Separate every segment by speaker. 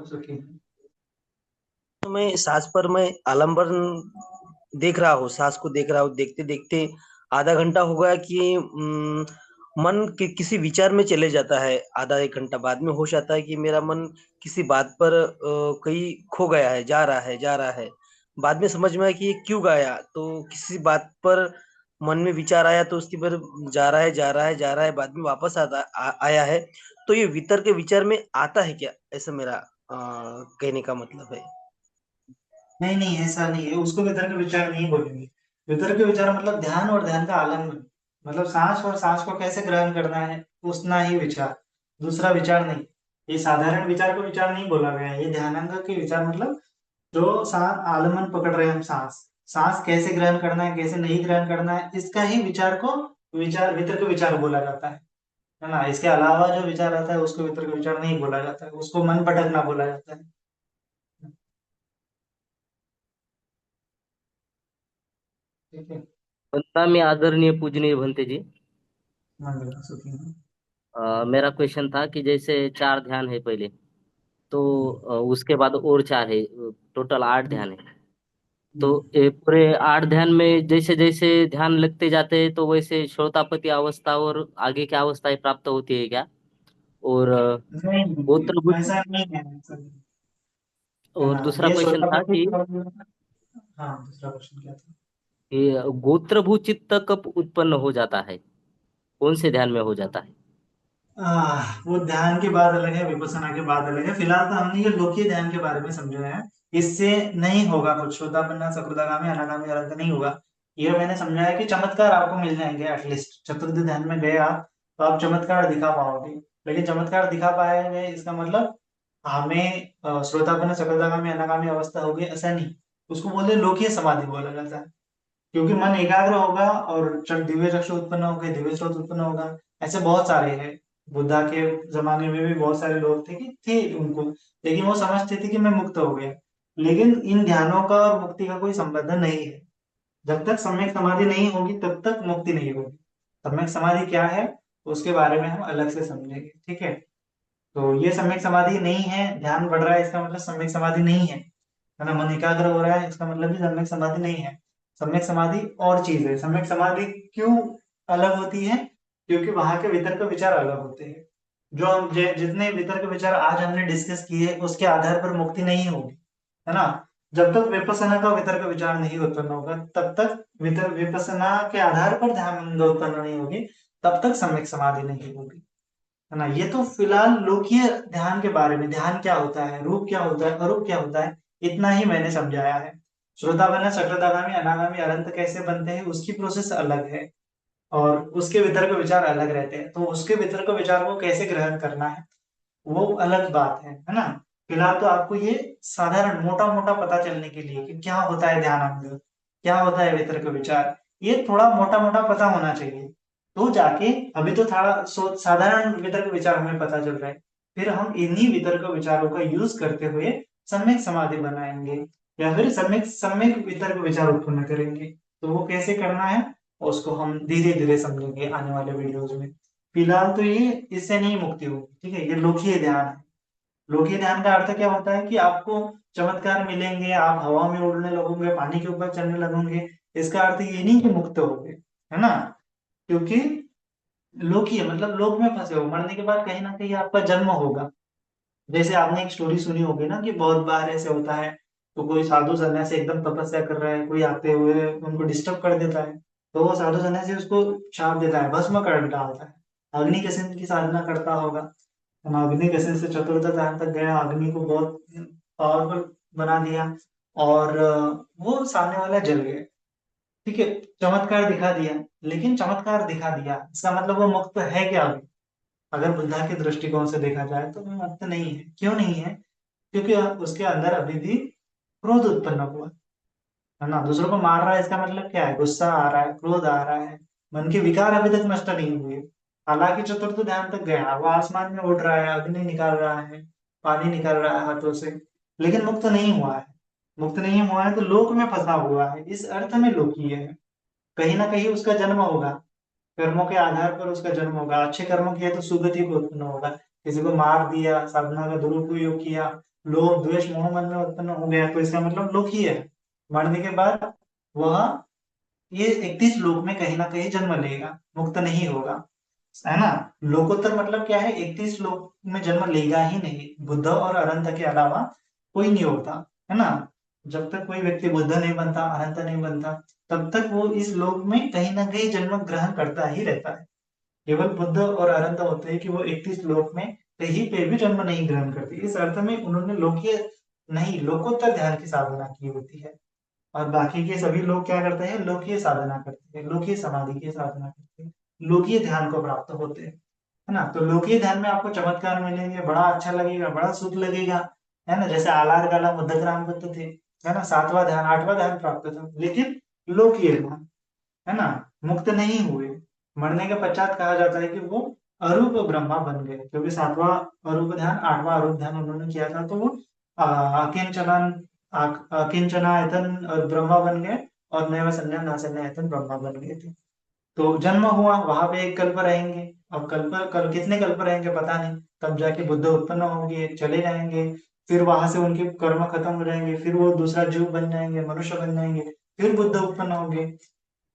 Speaker 1: सुखी।
Speaker 2: तो मैं सांस पर मैं आलम्बन देख रहा हूँ, सांस को देख रहा हूँ। देखते देखते आधा घंटा हो गया कि मन के किसी विचार में चले जाता है। आधा एक घंटा बाद में हो जाता है कि मेरा मन किसी बात पर कहीं खो गया है, जा रहा है, जा रहा है। बाद में समझ में आया कि ये क्यों गाया, तो किसी बात पर मन में विचार आया तो उसकी पर जा रहा है, जा रहा है, जा रहा है, बाद में वापस आया है। तो ये वितर के विचार में आता है क्या, ऐसा मेरा कहने का मतलब है।
Speaker 1: नहीं नहीं, ऐसा नहीं है, उसको वितर्क विचार नहीं बोलेंगे। वितर्क विचार मतलब ध्यान और ध्यान का आलंबन, मतलब सांस और सांस को कैसे ग्रहण करना है, उतना ही विचार, दूसरा विचार नहीं। ये साधारण विचार को विचार नहीं बोला गया है, ये ध्यानांग के विचार मतलब जो सांस आलम्बन पकड़ रहे हैं हम, सांस सांस कैसे ग्रहण करना है, कैसे नहीं ग्रहण करना है, इसका ही विचार को विचार वितर्क विचार बोला जाता है ना। इसके अलावा जो विचार आता है उसको वितर्क विचार नहीं बोला जाता है, उसको मन भटकना बोला जाता है। ठीक है।
Speaker 3: वंदना में आदरणीय पूजनीय भंते जी।
Speaker 1: मंगल सुखी हो।
Speaker 3: मेरा क्वेश्चन था कि जैसे चार ध्यान है पहले, तो
Speaker 1: हम्म,
Speaker 3: उसके बाद और चार है, टोटल आठ
Speaker 1: हम्म,
Speaker 3: ध्यान है। तो
Speaker 1: हम्म।
Speaker 3: ये पूरे आठ ध्यान में जैसे जैसे ध्यान लगते जाते हैं तो वैसे श्रोतापति अवस्था और आगे की अवस्थाएं प्राप्त होती है क्या? और
Speaker 1: नहीं नहीं,
Speaker 3: गोत्रभुज,
Speaker 1: ऐसा नहीं है, ऐसा नहीं है
Speaker 3: और
Speaker 1: ना।
Speaker 3: दूसरा
Speaker 1: ये
Speaker 3: क्वेश्चन था
Speaker 1: श्रोतापति
Speaker 3: कि
Speaker 1: हाँ, दूसरा क्वेश्चन क्या था?
Speaker 3: ये गोत्रभू चित्त कब उत्पन्न हो जाता है, कौन से ध्यान में हो जाता है?
Speaker 1: वो ध्यान की बात अलग है, विपස්සना की बात अलग है। फिलहाल तो हमने ये लोकीय ध्यान के बारे में समझा है। इससे नहीं होगा कुछ, श्रोतापन्ना सकृदागामी अनागामी अनंत नहीं होगा। ये मैंने समझाया कि चमत्कार आपको मिल जाएंगे, एटलीस्ट चतुर्थ ध्यान में गए आप तो आप चमत्कार दिखा पाओगे। लेकिन चमत्कार दिखा पाएंगे इसका मतलब हमें श्रोतापन्न सकृदागामी अनागामी अवस्था होगी ऐसा नहीं। उसको बोलते लोकीय समाधि बोला जाता है। क्योंकि मन एकाग्र होगा और दिव्य चक्षु उत्पन्न होंगे, दिव्य स्रोत उत्पन्न होगा। ऐसे बहुत सारे हैं। बुद्धा के जमाने में भी बहुत सारे लोग थे कि थे उनको, लेकिन वो समझते थे कि मैं मुक्त हो गया। लेकिन इन ध्यानों का और मुक्ति का कोई संबंध नहीं है। जब तक सम्यक समाधि नहीं होगी तब तक मुक्ति नहीं होगी। सम्यक समाधि क्या है उसके बारे में हम अलग से समझेंगे, ठीक है। तो ये सम्यक समाधि नहीं है, ध्यान बढ़ रहा है इसका मतलब सम्यक समाधि नहीं है ना। मन एकाग्र हो रहा है इसका मतलब भी सम्यक समाधि नहीं है। सम्यक समाधि और चीज है। सम्यक समाधि क्यों अलग होती है? क्योंकि वहां के वितर्क विचार अलग होते हैं। जो हम जितने वितर्क विचार आज हमने डिस्कस किए उसके आधार पर मुक्ति नहीं होगी, है ना। जब तक विपස්සना का वितर्क विचार नहीं उत्पन्न होगा तब तक विपස්සना के आधार पर ध्यान उत्पन्न नहीं होगी, तब तक सम्यक समाधि नहीं होगी, है ना। ये तो फिलहाल लोकीय ध्यान के बारे में, ध्यान क्या होता है, रूप क्या होता है, अरूप क्या होता है, इतना ही मैंने समझाया है। श्रोतापन्न चक्रधागामी अनागामी अनंत कैसे बनते हैं उसकी प्रोसेस अलग है, और उसके वितर्क विचार अलग रहते हैं। तो उसके वितर्क विचार को कैसे ग्रहण करना है वो अलग बात है ना। फिलहाल तो आपको ये साधारण मोटा मोटा पता चलने के लिए कि क्या होता है ध्यान अंग, क्या होता है वितर्क विचार, ये थोड़ा मोटा मोटा पता होना चाहिए। तो जाके अभी तो थोड़ा साधारण वितर्क विचार हमें पता चल रहा है, फिर हम इन्हीं वितर्क विचारों का यूज करते हुए सम्यक समाधि बनाएंगे, या फिर सम्यक सम्यक वितर्क विचार उत्पन्न करेंगे। तो वो कैसे करना है उसको हम धीरे धीरे समझेंगे आने वाले वीडियोज में। फिलहाल तो ये इससे नहीं मुक्ति होगी, ठीक है। ये लोकीय ध्यान है। लोकीय ध्यान का अर्थ क्या होता है कि आपको चमत्कार मिलेंगे, आप हवा में उड़ने लगोगे, पानी के ऊपर चलने लगोगे। इसका अर्थ ये नहीं कि मुक्त होगे, है ना। क्योंकि लोकीय मतलब लोक में फंसे हो, मरने के बाद कहीं ना कहीं आपका जन्म होगा। जैसे आपने एक स्टोरी सुनी होगी ना कि बहुत बार ऐसे होता है, तो कोई साधु सन्यासी एकदम तपस्या कर रहा है, कोई आते हुए उनको डिस्टर्ब कर देता है, तो वो साधु सन्यासी उसको शाप देता है, भस्म कर डालता है। अग्नि की साधना करता होगा, हम अग्नि से चतुर्थ ध्यान तक गया, अग्नि को बहुत पावरफुल बना दिया, और वो सामने वाला जल गया, ठीक है। चमत्कार दिखा दिया। लेकिन चमत्कार दिखा दिया इसका मतलब वो मुक्त है क्या अभी? अगर बुद्धा के दृष्टिकोण से देखा जाए तो वो मुक्त नहीं है। क्यों नहीं है? क्योंकि उसके अंदर अभी भी क्रोध उत्पन्न हुआ, है ना। दूसरों को मार रहा है इसका मतलब क्या है? गुस्सा आ रहा है, क्रोध आ रहा है, मन के विकार अभी तक नष्ट नहीं हुए। हालांकि चतुर्थ ध्यान तक गया, वो आसमान में उड़ रहा है, अग्नि निकाल रहा है, पानी निकाल रहा है हाथों से, लेकिन मुक्त नहीं हुआ है। मुक्त नहीं हुआ है तो लोक में फंसा हुआ है, इस अर्थ में लोकीय है। कहीं ना कहीं उसका जन्म होगा, कर्मों के आधार पर उसका जन्म होगा। अच्छे कर्म किए तो सुगति को उत्पन्न होगा, किसी को मार दिया, साधना का दुरुपयोग किया लोभ द्वेष मोह मन में उत्पन्न हो गया, तो इसका मतलब लोक ही है। मरने के बाद वह ये 31 लोक में कहीं ना कहीं जन्म लेगा, मुक्त नहीं होगा, है ना। लोकोत्तर मतलब क्या है, 31 लोक में जन्म लेगा ही नहीं, बुद्ध और अनंत के अलावा कोई नहीं होता, है ना। जब तक कोई व्यक्ति बुद्ध नहीं बनता, अनंत नहीं बनता, तब तक वो इस लोक में कहीं ना कहीं जन्म ग्रहण करता ही रहता है। केवल बुद्ध और अनंत होते हैं कि वो 31 लोक में कहीं पे भी जन्म नहीं ग्रहण करते, इस अर्थ में उन्होंने लोकीय नहीं, लोकोत्तर ध्यान की साधना की होती है। और बाकी के सभी लोग क्या करते हैं, लोकीय साधना करते हैं, लोकीय समाधि की साधना करते हैं, लोकीय ध्यान को प्राप्त होते हैं, है ना। तो लोकीय ध्यान में आपको चमत्कार मिलेंगे, बड़ा अच्छा लगेगा, बड़ा सुख लगेगा, है ना। जैसे आलार काला बुद्धग्राम बुद्ध थे, है ना, 7वां ध्यान 8वां ध्यान प्राप्त था, लेकिन लोकीय ध्यान, है ना, मुक्त नहीं हुए। मरने के पश्चात कहा जाता है कि वो अरूप ब्रह्मा बन गए, क्योंकि 7वां अरूप ध्यान 8वां अरूप ध्यान उन्होंने किया था, तो वो अकिंचन अकिंचनायतन ब्रह्मा बन गए, और नैव संन्यास नासन्यायतन ब्रह्मा बन गए थे। तो जन्म हुआ, वहां पे एक कल्प रहेंगे। अब कितने कल्प रहेंगे पता नहीं, तब जाके बुद्ध उत्पन्न होंगे, चले जाएंगे, फिर वहां से उनके कर्म खत्म हो जाएंगे, फिर वो दूसरा जीव बन जाएंगे, मनुष्य बन जाएंगे, फिर बुद्ध उत्पन्न होंगे,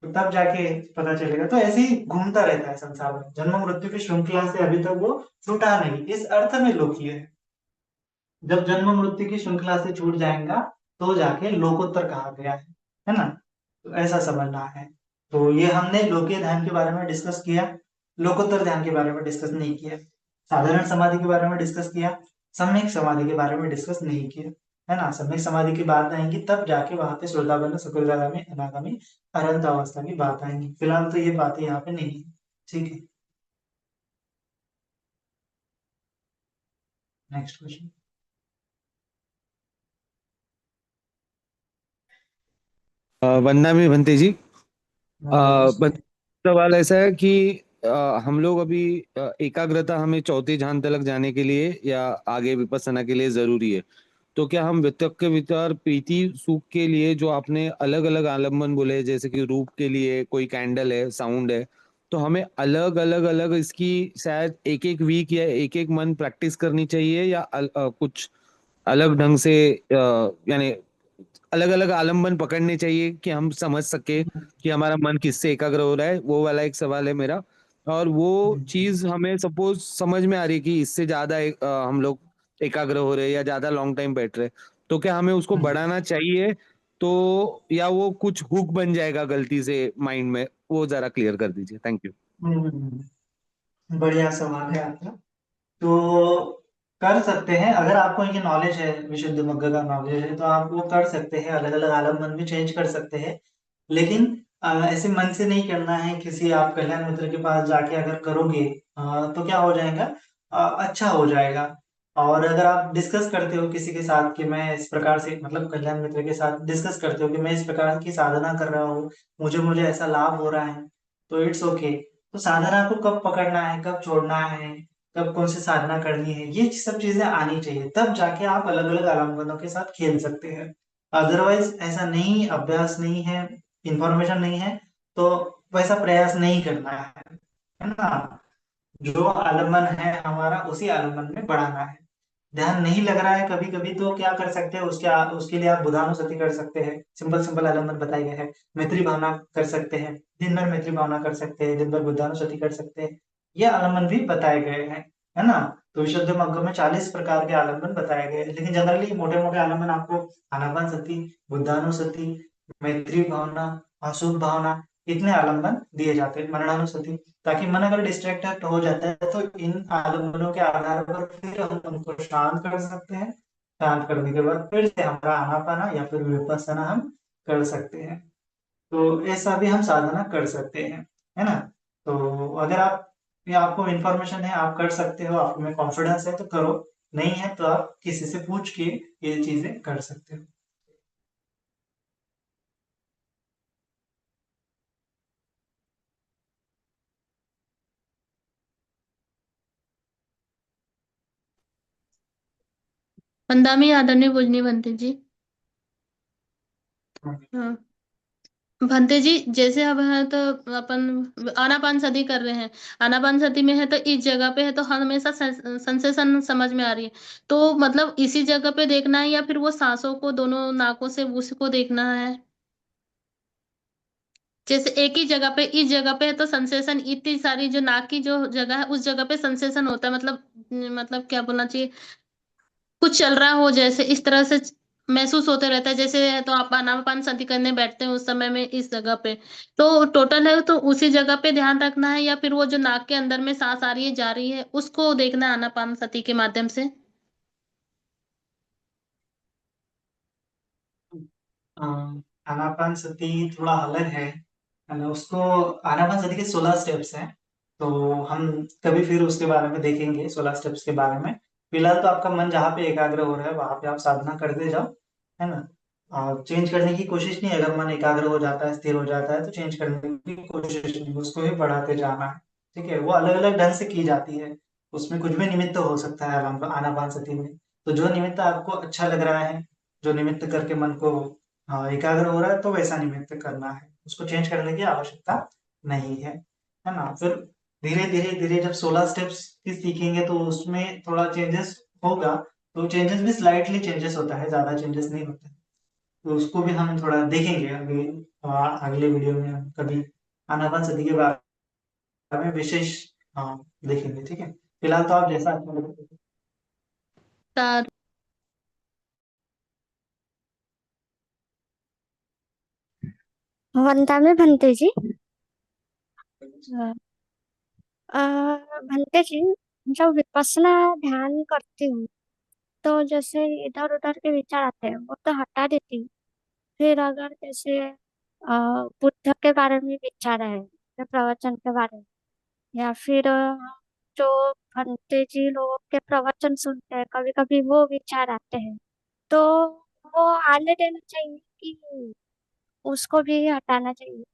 Speaker 1: तो तब जाके पता चलेगा। तो ऐसे ही घूमता रहता है संसार में, जन्म मृत्यु की श्रृंखला से अभी तक वो छूटा नहीं, इस अर्थ में लोकीय है। जब जन्म मृत्यु की श्रृंखला से छूट जाएगा, तो जाके लोकोत्तर कहा गया है ना। तो ऐसा समझना है। तो ये हमने लोकीय ध्यान के बारे में डिस्कस किया, लोकोत्तर ध्यान के बारे में डिस्कस नहीं किया। साधारण समाधि के बारे में डिस्कस किया, सम्यक समाधि के बारे में डिस्कस नहीं किया, है ना। सम्यक समाधि की बात आएंगी तब जाके वहां पे श्रोताबंध सकुलगामी अनागामी अनंत अवस्था की बात आएंगी, फिलहाल तो ये बातें यहाँ पे नहीं है। ठीक है, नेक्स्ट क्वेश्चन।
Speaker 4: वंदना में भंते जी। बस
Speaker 1: नमस्ते।
Speaker 4: सवाल ऐसा है कि हम लोग अभी एकाग्रता हमें चौथे ध्यान तक जाने के लिए या आगे विपස්සना के लिए जरूरी है। तो क्या हम वितर्क के विचार प्रीति सुख के लिए जो आपने अलग अलग आलम्बन बोले, जैसे कि रूप के लिए कोई कैंडल है, साउंड है, तो हमें अलग अलग अलग इसकी शायद एक एक वीक या एक एक मंथ प्रैक्टिस करनी चाहिए, या कुछ अलग ढंग से यानी अलग अलग आलम्बन पकड़ने चाहिए कि हम समझ सके कि हमारा मन किससे एकाग्र हो रहा है? वो वाला एक सवाल है मेरा। और वो चीज हमें सपोज समझ में आ रही है कि इससे ज्यादा हम लोग एकाग्र हो रहे हैं या ज्यादा लॉन्ग टाइम बैठ रहे हैं, तो क्या हमें उसको बढ़ाना चाहिए? तो या वो कुछ हुक बन जाएगा गलती से माइंड में? वो जरा क्लियर कर दीजिए, थैंक यू।
Speaker 1: बढ़िया सवाल है आपका। तो कर सकते हैं, अगर आपको ये नॉलेज है, विशुद्ध मग्ग का नॉलेज है, तो आप वो कर सकते हैं, अलग अलग आलम्बन भी चेंज कर सकते हैं। लेकिन ऐसे मन से नहीं करना है, किसी आप कल्याण मित्र के पास जाके अगर करोगे तो क्या हो जाएगा, अच्छा हो जाएगा। और अगर आप डिस्कस करते हो किसी के साथ कि मैं इस प्रकार से, मतलब कल्याण मित्र के साथ डिस्कस करते हो कि मैं इस प्रकार की साधना कर रहा हूँ, मुझे मुझे ऐसा लाभ हो रहा है, तो इट्स ओके। तो साधना को कब पकड़ना है, कब छोड़ना है, कब कौन सी साधना करनी है, ये सब चीजें आनी चाहिए, तब जाके आप अलग अलग आलम्बनों के साथ खेल सकते हैं। अदरवाइज ऐसा नहीं, अभ्यास नहीं है, इंफॉर्मेशन नहीं है, तो वैसा प्रयास नहीं करना है ना। जो आलम्बन है हमारा, उसी आलम्बन में बढ़ाना है। ध्यान नहीं लग रहा है कभी कभी, तो क्या कर सकते हैं, उसके लिए आप बुधानुसति कर सकते हैं, सिंपल सिंपल आलम्बन बताए गए हैं। मैत्री भावना कर सकते हैं, दिन भर मैत्री भावना कर सकते हैं, दिन भर बुधानुसति कर सकते हैं, ये आलम्बन भी बताए गए हैं, है ना। तो विशुद्ध मग्ग में 40 प्रकार के आलम्बन बताए गए हैं, लेकिन जनरली मोटे मोटे आलम्बन आपको आनापान सति, बुद्धानुसति, मैत्री भावना, अशुभ भावना, इतने आलम्बन दिए जाते हैं, मननानुसति, ताकि मन अगर डिस्ट्रैक्ट हो जाता है तो इन आलम्बनों के आधार पर फिर हम उनको शांत कर सकते हैं। शांत करने के बाद फिर से हमारा आनापाना या फिर विपස්සना हम कर सकते हैं। तो ऐसा भी हम साधना कर सकते हैं, है ना। तो अगर आप, या आपको इंफॉर्मेशन है, आप कर सकते हो, आप में कॉन्फिडेंस है तो करो, नहीं है तो आप किसी से पूछ के ये चीजें कर सकते हो।
Speaker 5: पंद्रहवीं आदरणीय पूजनीय बनते जी। हाँ। भंते जी, जैसे अब है तो अपन आनापान सती कर रहे हैं। आनापान सती में है तो इस जगह पे है तो हमेशा सेंसेशन समझ में आ रही है। तो मतलब इसी जगह पे देखना है या फिर वो सांसों को दोनों नाकों से उसको देखना है? जैसे एक ही जगह पे इस जगह पे है तो सेंसेशन इतनी सारी जो नाक की जो जगह है उस जगह पे सेंसेशन होता है, मतलब क्या बोलना चाहिए, कुछ चल रहा हो जैसे इस तरह से महसूस होते रहता है। जैसे तो आप आनापान सती करने बैठते हैं उस समय में इस जगह पे, तो टोटल है तो उसी जगह पे ध्यान रखना है या फिर वो जो नाक के अंदर में सांस आ रही है जा रही है उसको देखना है आनापान सती के माध्यम से?
Speaker 1: अ, आनापान सती थोड़ा अलग है ना, उसको आनापान सती के 16 स्टेप्स हैं। तो हम कभी फिर उसके बारे में देखेंगे 16 स्टेप्स के बारे में। फिलहाल तो आपका मन जहाँ पे एकाग्र हो रहा है वहां पे आप साधना करते जाओ, है ना। चेंज करने की कोशिश नहीं, अगर मन एकाग्र हो जाता है स्थिर हो जाता है तो चेंज करने की कोशिश नहीं, उसको ही बढ़ाते जाना है। ठीक है, वो अलग अलग ढंग से की जाती है, उसमें कुछ भी निमित्त हो सकता है आनापान सती में। तो जो निमित्त आपको अच्छा लग रहा है, जो निमित्त करके मन को हाँ एकाग्र हो रहा है, तो वैसा निमित्त करना है, उसको चेंज करने की आवश्यकता नहीं है ना। फिर धीरे धीरे धीरे जब 16 स्टेप्स की सीखेंगे तो उसमें थोड़ा चेंजेस होगा। तो चेंजेस भी स्लाइटली चेंजेस होता है, ज्यादा चेंजेस नहीं होता है। तो उसको भी हम थोड़ा देखेंगे अगले अगले वीडियो में हम कभी आनापान सती के बारे में विशेष हाँ देखेंगे। ठीक है, फिलहाल तो आप जैसा अच्छा लगे।
Speaker 5: तार
Speaker 6: वंदा में भंते जी। अ, भंते जी, जब विपස්සना ध्यान करती हूँ तो जैसे इधर उधर के विचार आते हैं वो तो हटा देती हूँ। फिर अगर जैसे बुद्ध के बारे में विचार है या प्रवचन के बारे में या फिर जो भंते जी लोगों के प्रवचन सुनते हैं कभी कभी वो विचार आते हैं, तो वो आने देना चाहिए कि उसको भी हटाना चाहिए?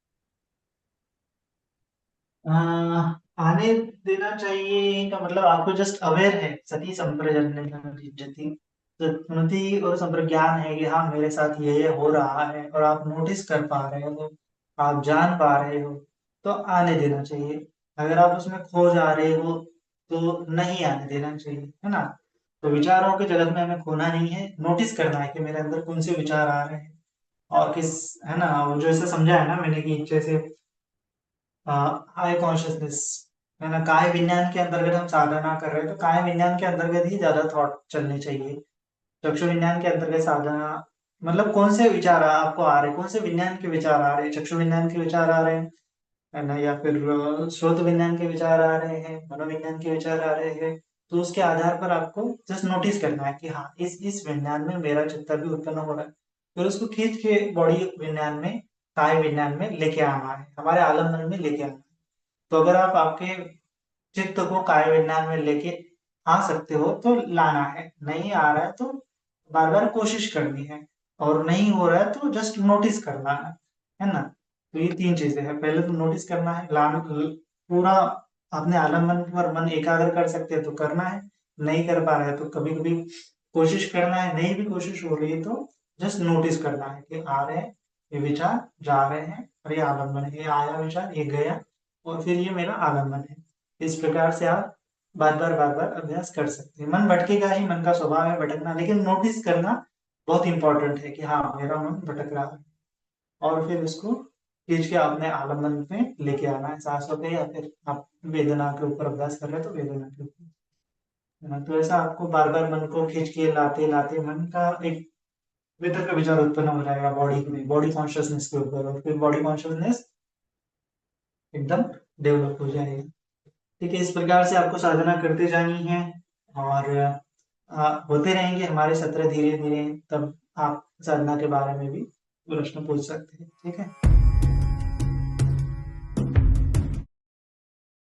Speaker 1: आने देना चाहिए का मतलब आपको जस्ट अवेयर है, सती संप्रज्ञाति स्मृति और संप्रज्ञान है कि हाँ मेरे साथ ये हो रहा है और आप नोटिस कर पा रहे हो, आप जान पा रहे हो, तो आने देना चाहिए। अगर आप उसमें खो जा रहे हो तो नहीं आने देना चाहिए, है ना। तो विचारों के जगत में हमें खोना नहीं है, नोटिस करना है कि मेरे अंदर कौन से विचार आ रहे हैं और किस, है ना। वो जो ऐसे समझा है ना मैंने कि जैसे आई कॉन्शियसनेस, है ना, काय विज्ञान के अंतर्गत हम साधना कर रहे हैं तो काय विज्ञान के अंतर्गत ही ज्यादा थॉट चलने चाहिए। चक्षु विज्ञान के अंतर्गत साधना मतलब कौन से विचार आपको आ रहे हैं, कौन से विज्ञान के विचार आ रहे हैं, चक्षु विज्ञान के विचार आ रहे हैं, है ना, या फिर श्रोत विज्ञान के विचार आ रहे हैं, मनोविज्ञान के विचार आ रहे हैं। तो उसके आधार पर आपको जस्ट नोटिस करना है कि हाँ इस विज्ञान में मेरा चित्त भी उत्पन्न हो रहा है। फिर उसको खींच के बॉडी विज्ञान में, काय विज्ञान में लेके आना है, हमारे आलम्बन में लेके आना है। तो अगर आप आपके चित्त को काय विज्ञान में लेके आ सकते हो तो लाना है, नहीं आ रहा है तो बार बार कोशिश करनी है, और नहीं हो रहा है तो जस्ट नोटिस करना है ना। तो ये 3 चीजें हैं, पहले तो नोटिस करना है, पूरा अपने आलम्बन पर मन एकाग्र कर सकते हैं तो करना है, नहीं कर पा रहे हैं तो कभी कभी कोशिश करना है, नहीं भी कोशिश हो रही है तो जस्ट नोटिस करना है कि आ रहे हैं ये विचार, जा रहे हैं, और ये आलम्बन है, ये आया विचार, ये गया, और फिर ये मेरा आलम्बन है। इस प्रकार से आप बार बार अभ्यास कर सकते हैं। मन भटकेगा ही, मन का स्वभाव है भटकना, लेकिन नोटिस करना बहुत इंपॉर्टेंट है कि हाँ मेरा मन भटक रहा है, और फिर उसको खींच के अपने आलम्बन पे लेके आना है, सांसों पे, या फिर आप वेदना के ऊपर अभ्यास कर रहे हैं तो वेदना के ऊपर, है ना। तो ऐसा आपको बार बार मन को खींच के लाते लाते मन का एक वितर्क विचार उत्पन्न हो जाएगा बॉडी में, बॉडी कॉन्शियसनेस के ऊपर, और फिर बॉडी कॉन्शियसनेस एकदम डेवलप हो जाएगी। ठीक है, इस प्रकार से आपको साधना करते जानी है, और होते रहेंगे हमारे सत्र धीरे धीरे, तब आप साधना के बारे में भी प्रश्न पूछ सकते हैं। ठीक है।